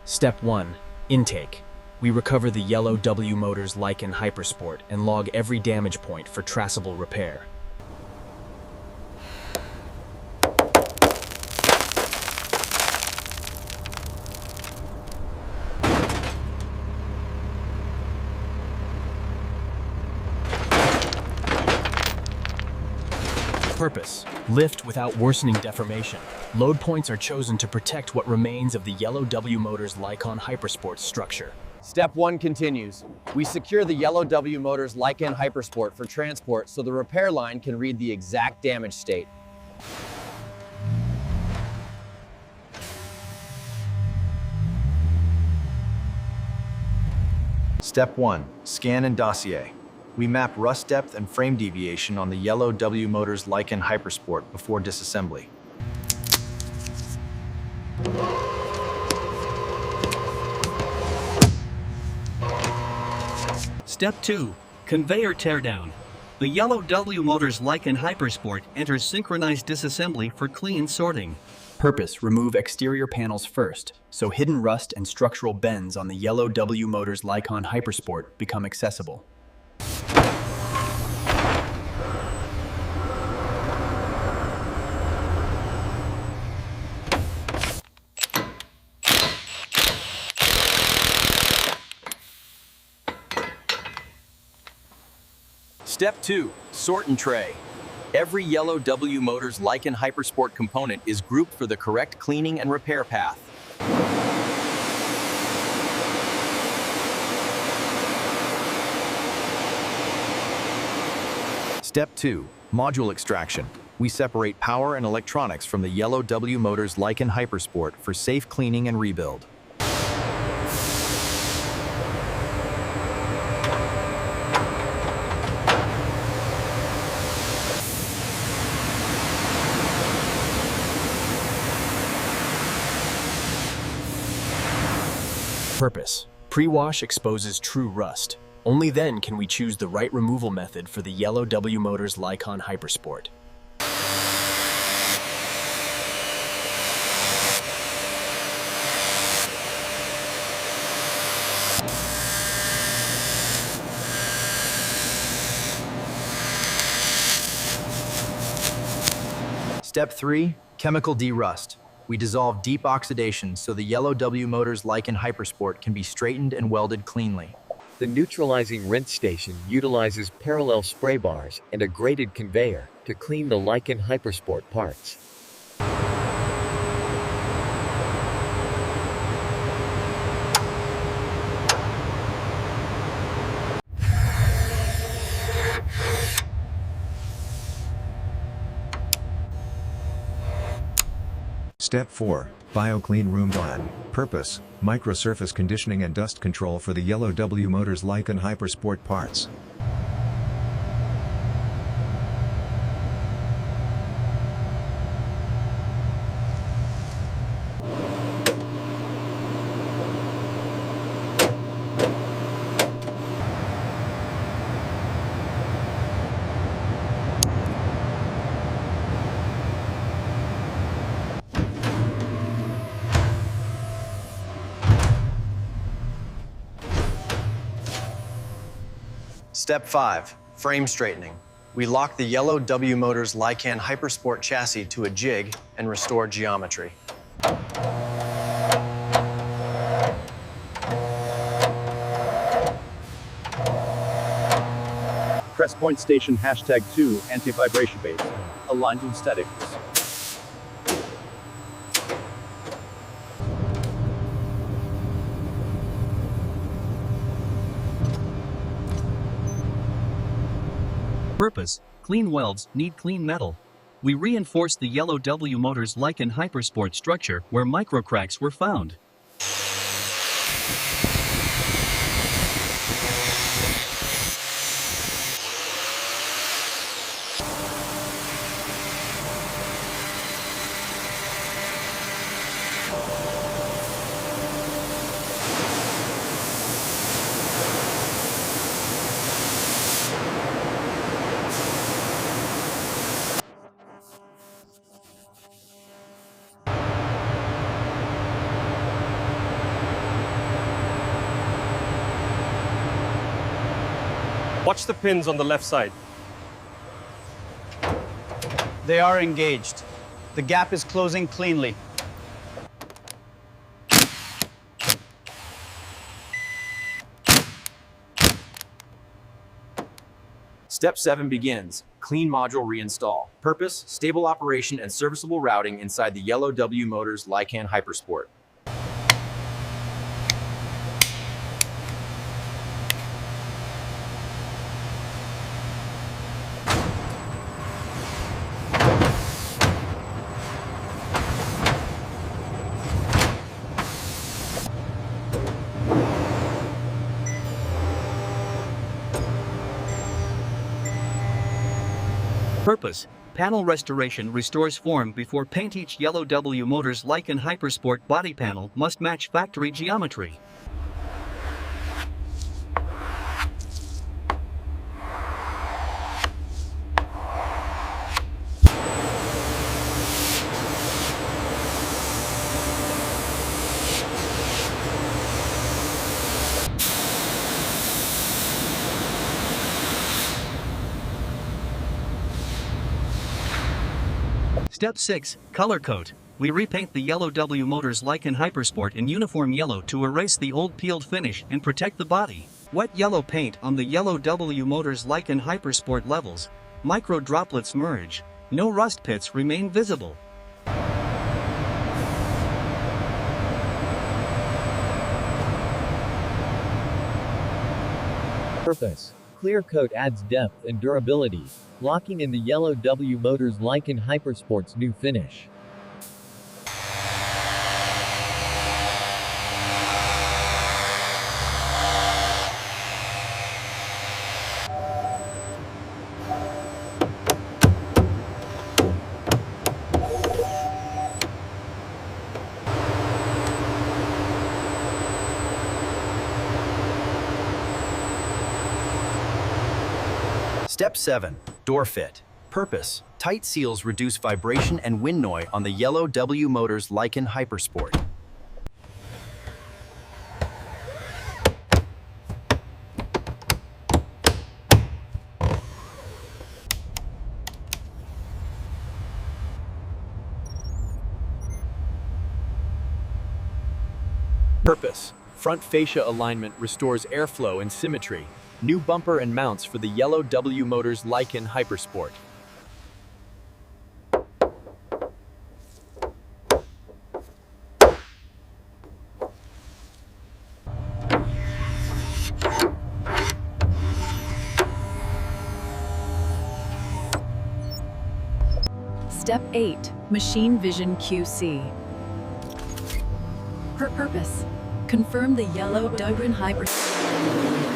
Step 1. Intake. We recover the yellow W Motors Lykan HyperSport and log every damage point for traceable repair. Purpose: lift without worsening deformation. Load points are chosen to protect what remains of the yellow W Motors Lykan HyperSport structure. Step 1 continues. We secure the yellow W Motors Lykan HyperSport for transport so the repair line can read the exact damage state. Step 1. Scan and dossier. We map rust depth and frame deviation on the yellow W Motors Lykan HyperSport before disassembly. Step 2. Conveyor teardown. The yellow W Motors Lykan HyperSport enters synchronized disassembly for clean sorting. Purpose: remove exterior panels first, so hidden rust and structural bends on the yellow W Motors Lykan HyperSport become accessible. Step 2. Sort and tray. Every yellow W Motors Lykan HyperSport component is grouped for the correct cleaning and repair path. Step 2. Module extraction. We separate power and electronics from the yellow W Motors Lykan HyperSport for safe cleaning and rebuild. Purpose: pre-wash exposes true rust. Only then can we choose the right removal method for the yellow W Motors Lykan HyperSport. Step 3. Chemical de-rust. We dissolve deep oxidation so the yellow W Motors Lykan HyperSport can be straightened and welded cleanly. The neutralizing rinse station utilizes parallel spray bars and a graded conveyor to clean the Lykan HyperSport parts. Step 4. BioClean Room Plan. Purpose: microsurface conditioning and dust control for the yellow W Motors Lykan HyperSport parts. Step 5. Frame straightening. We lock the yellow W Motors Lykan HyperSport chassis to a jig and restore geometry. Press point station #2 anti-vibration base. Aligned with statics. Purpose: clean welds need clean metal. We reinforce the yellow W Motors Lykan HyperSport structure where microcracks were found. Watch the pins on the left side. They are engaged. The gap is closing cleanly. Step 7 begins. Clean module reinstall. Purpose, stable operation and serviceable routing inside the yellow W Motors Lykan HyperSport. Purpose: panel restoration restores form before paint. Each yellow W Motors Lykan HyperSport body panel must match factory geometry. Step 6. Color coat. We repaint the yellow W Motors Lykan HyperSport in uniform yellow to erase the old peeled finish and protect the body. Wet yellow paint on the yellow W Motors Lykan HyperSport levels. Micro droplets merge. No rust pits remain visible. Purpose: clear coat adds depth and durability, locking in the yellow W Motors Lykan HyperSport's new finish. Step 7. Door fit. Purpose: tight seals reduce vibration and wind noise on the yellow W Motors Lykan HyperSport. Purpose: front fascia alignment restores airflow and symmetry. New bumper and mounts for the yellow W Motors Lykan HyperSport. Step 8. Machine Vision QC. Purpose: confirm the yellow W HyperSport.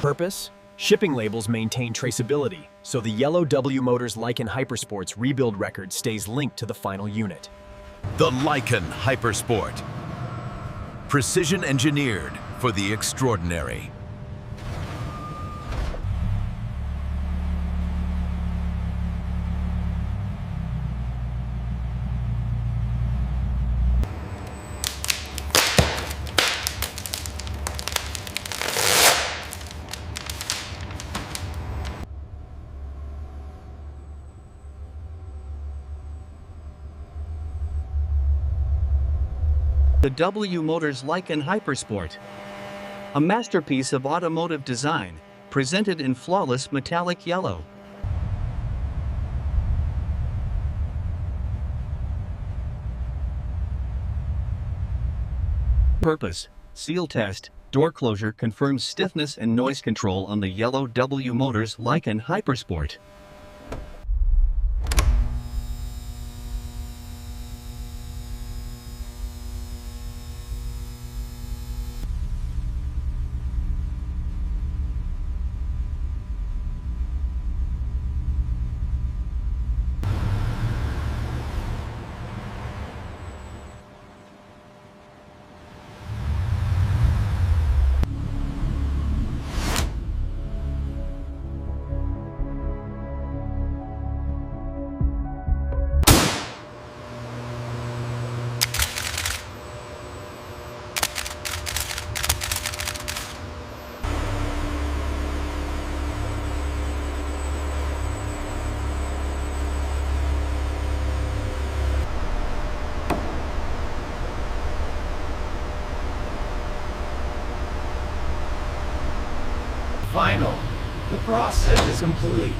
Purpose: shipping labels maintain traceability, so the yellow W Motors Lykan HyperSport's rebuild record stays linked to the final unit. The Lykan HyperSport. Precision engineered for the extraordinary. The W Motors Lykan HyperSport. A masterpiece of automotive design, presented in flawless metallic yellow. Purpose: seal test. Door closure confirms stiffness and noise control on the yellow W Motors Lykan HyperSport. Final. The process is complete.